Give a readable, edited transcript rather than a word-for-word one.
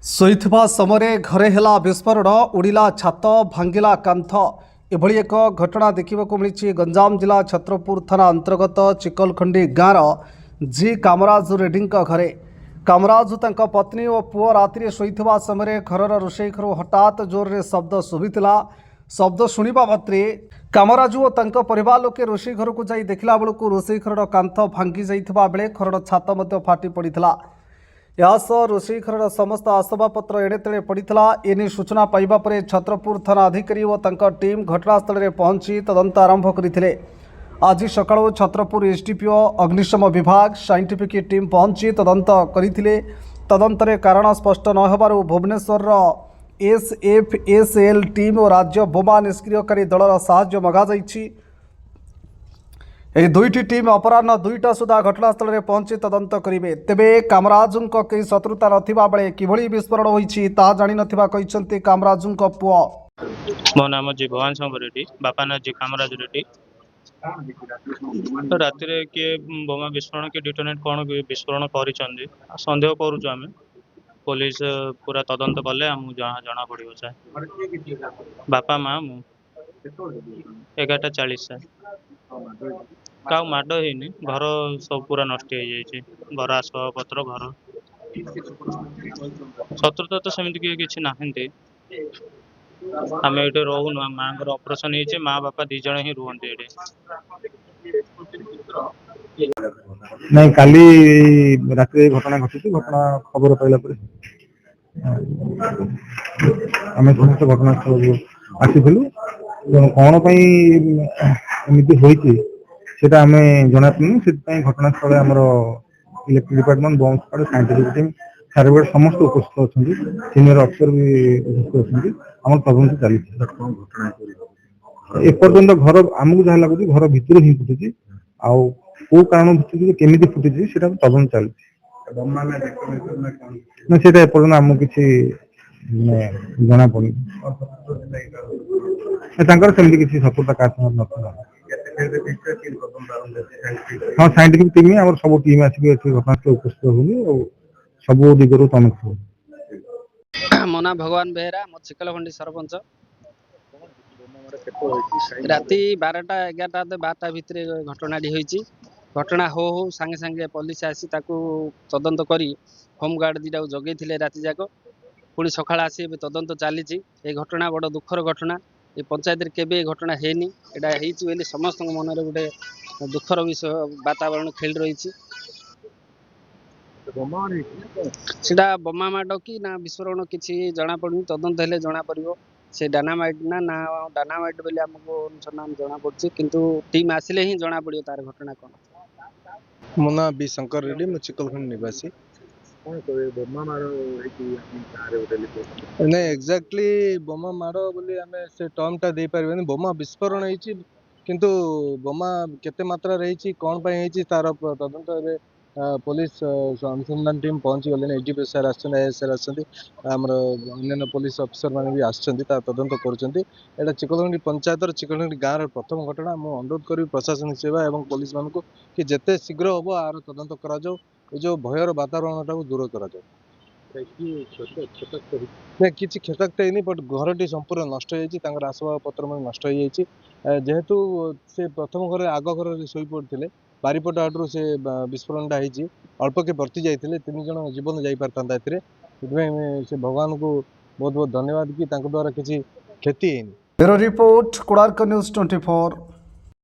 ଶୋଇଥିବା ସମୟରେ ଘରେ ହେଲା ବିସ୍ଫୋରଣ, ଉଡ଼ିଲା ଛାତ, ଭାଙ୍ଗିଲା କାନ୍ଥ। ଏଭଳି ଏକ ଘଟଣା ଦେଖିବାକୁ ମିଳିଛି ଗଞ୍ଜାମ ଜିଲ୍ଲା ଛତ୍ରପୁର ଥାନା ଅନ୍ତର୍ଗତ ଚିକଲଖଣ୍ଡି ଗାଁର ଜି କାମରାଜ ରେଡ୍ଡୀଙ୍କ ଘରେ। କାମରାଜ ତାଙ୍କ ପତ୍ନୀ ଓ ପୁଅ ରାତିରେ ଶୋଇଥିବା ସମୟରେ ଘରର ରୋଷେଇ ଘରୁ ହଠାତ୍ ଜୋରରେ ଶବ୍ଦ ଶୁଭିଥିଲା। ଶବ୍ଦ ଶୁଣିବା ମାତ୍ରେ କାମରାଜୁ ଓ ତାଙ୍କ ପରିବାର ଲୋକେ ରୋଷେଇ ଘରକୁ ଯାଇ ଦେଖିଲା ବେଳକୁ ରୋଷେଇ ଘରର କାନ୍ଥ ଭାଙ୍ଗି ଯାଇଥିବା ବେଳେ ଘରର ଛାତ ମଧ୍ୟ ଫାଟି ପଡ଼ିଥିଲା। यासह रोषेई घर समस्त आसबाबपत्र एड़ेतेड़े पड़ा। एने सूचना पाइबा परे छत्रपुर थाना अधिकारी और तांका टीम घटनास्थल में पहुंची तदंत आरंभ करथिले। आज सकाळु छत्रपुर एसडीपीओ अग्निशम विभाग साइंटिफिक टीम पहुंची तदंत करथिले। तदंतरे कारण स्पष्ट न होबारु भुवनेश्वर एसएफएसएल टीम और राज्य बोमा निष्क्रियकारी दलर साहाय्य मगा जाइछि। ଏହି ଦୁଇଟି ଟିମ୍ ଅପରାହ୍ନ 2ଟା ସୁଦ୍ଧା ଘଟଣାସ୍ଥଳରେ ପହଞ୍ଚି ତଦନ୍ତ କରିବେ। ତେବେ କାମରାଜଙ୍କ କେହି ଶତ୍ରୁତା ନଥିବା ବେଳେ କିଭଳି ବିସ୍ଫୋରଣ ହୋଇଛି ତାହା ଜାଣିନଥିବା କହିଛନ୍ତି କାମରାଜଙ୍କ ପୁଅ। ମୋ ନାମ ଜି ଭବାନ ଶଙ୍କର ରେଡ୍ଡୀ, ବାପା ନା ଜି କାମରାଜ ରେଡ୍ଡୀ। ରାତିରେ କିଏ ବୋମା ବିସ୍ଫୋରଣ କି ଡିଟୋନେଟ୍ କ'ଣ ବିସ୍ଫୋରଣ କରିଛନ୍ତି ସନ୍ଦେହ କରୁଛୁ ଆମେ। ପୋଲିସ ପୁରା ତଦନ୍ତ କଲେ ଆମକୁ ଜଣା ପଡ଼ିବ ସାର୍। ବାପା ମା ମୁଁ 11:40 ସାର୍। କାଉ ମାଡ଼ ହେଇନି, ଘର ସବୁ ପୁରା ନଷ୍ଟ ହେଇଯାଇଛି। ଘର ଆସବାବପତ୍ର ଘର ଶତ୍ରୁତା ତ ସେମିତି କିଛି ନାହାନ୍ତି। ଆମେ ଏଠି ରହୁନୁ, ମାଙ୍କର ଅପରେସନ ହେଇଛି, ମା ବାପା 2 ଜଣ ହିଁ ରୁହନ୍ତି ଏଠି। ନାଇଁ କାଲି ରାତିରେ ଘଟଣା ଘଟିଛି। ଘଟଣା ଖବର ପାଇଲା ପରେ ଆମେ ସମସ୍ତ ଘଟଣାସ୍ଥଳକୁ ଆସିଥିଲୁ। ତେଣୁ କ'ଣ ପାଇଁ ଏମିତି ହୋଇଛି সেটা আমি জনাইনি। ସେଥିପାଇଁ ଘଟଣାସ୍ଥଳରେ ଆମର electric department, bomb squad, scientific team, surveyor ସମସ୍ତେ ଉପସ୍ଥିତ ଅଛନ୍ତି। ସିନିୟର ଅଫିସର ବି ଉପସ୍ଥିତ ଅଛନ୍ତି। ଆମର ତଦନ୍ତ ଚାଲିଛି। ଏପର୍ଯ୍ୟନ୍ତ ଘର ଆମକୁ ଯାହା ଲାଗୁଛି ଘର ଭିତରୁ ହିଁ ଫୁଟିଛି। ଆଉ କୋଉ କାରଣ ଫୁଟିଛି, କେମିତି ଫୁଟିଛି ସେଟା ତଦନ୍ତ ଚାଲିଛି। ନା ସେଟା ଏପର୍ଯ୍ୟନ୍ତ ଆମକୁ କିଛି ଜଣା ପଡୁନି। ତାଙ୍କର ସେମିତି କିଛି ଶତ୍ରୁତା କାହା ସାଙ୍ଗରେ ନଥିଲା। हाँ साइंटिफिक टीम में सब टीम आसिक घटनास्थल उपस्थित होगी और सब दिगरू तनख हो। मो ना भगवान बेहरा, मो चिकलखंडी सरपंच। राति 12:11 भितर घटनाटी होईची। घटना हो सांगे सांगे पुलिस आसी ताकू तदंत करी होमगार्ड 2टा जगै थिले राति जाक। पुणी सकाळ आसी तदंत चली। ये घटना बड़ दुखर घटना। ये पंचायत केबे घटना हेनी। एटा हेची बोली समस्त मन रे गोटे दुखर विषय वातावरण खेल रही। सेटा बोमा माड कि ना विस्फोरण किसी जना पड़ुनी। तदंत हेले जना पड़िबो से डायनामाइट ना ना डायनामाइट बोली हमको अनुसंधान जना पड़छि, किंतु टीम आसिले ही जना पड़ियो तार घटना कोन। मो ना बी शंकर रेड्डी, मो चिकलखंड निवासी। नहीं एक्जाक्टली बोमा माड़ बोली आमे से टर्म टा दे परिबेनी। बोमा विस्फोरण होईची, किंतु बोमा केते मात्रा रही कौन पे तार तदंत पुलिस अनुसंधान टीम पहुंची गले। एडीपी सर आसर आमर अन्य पुलिस अफिसर मैंने भी आसछंती तदंत करुछंती। एटा चिकलखंडी पंचायत चिकलखंडी गाँव प्रथम घटना। मु अनुरोध करी प्रशासनिक सेवा एवं पुलिस मान को कि जेते शीघ्र हम आर तदंत करा जाऊ। जो भयर वातावरण टाक दूर करा जाऊ। किसी क्षताक्त है बट घरटी संपूर्ण नष्ट आसबाब पत्र नष्ट जेहेतु से प्रथम घर आग घर शोई पड़ते बारिपट आड्रु से विस्फोरण होती अल्प के बर्ती जाते 3 जन जीवन जाता से भगवान को बहुत बहुत धन्यवाद कि द्वारा किसी क्षति है। Bureau report Konark news 24।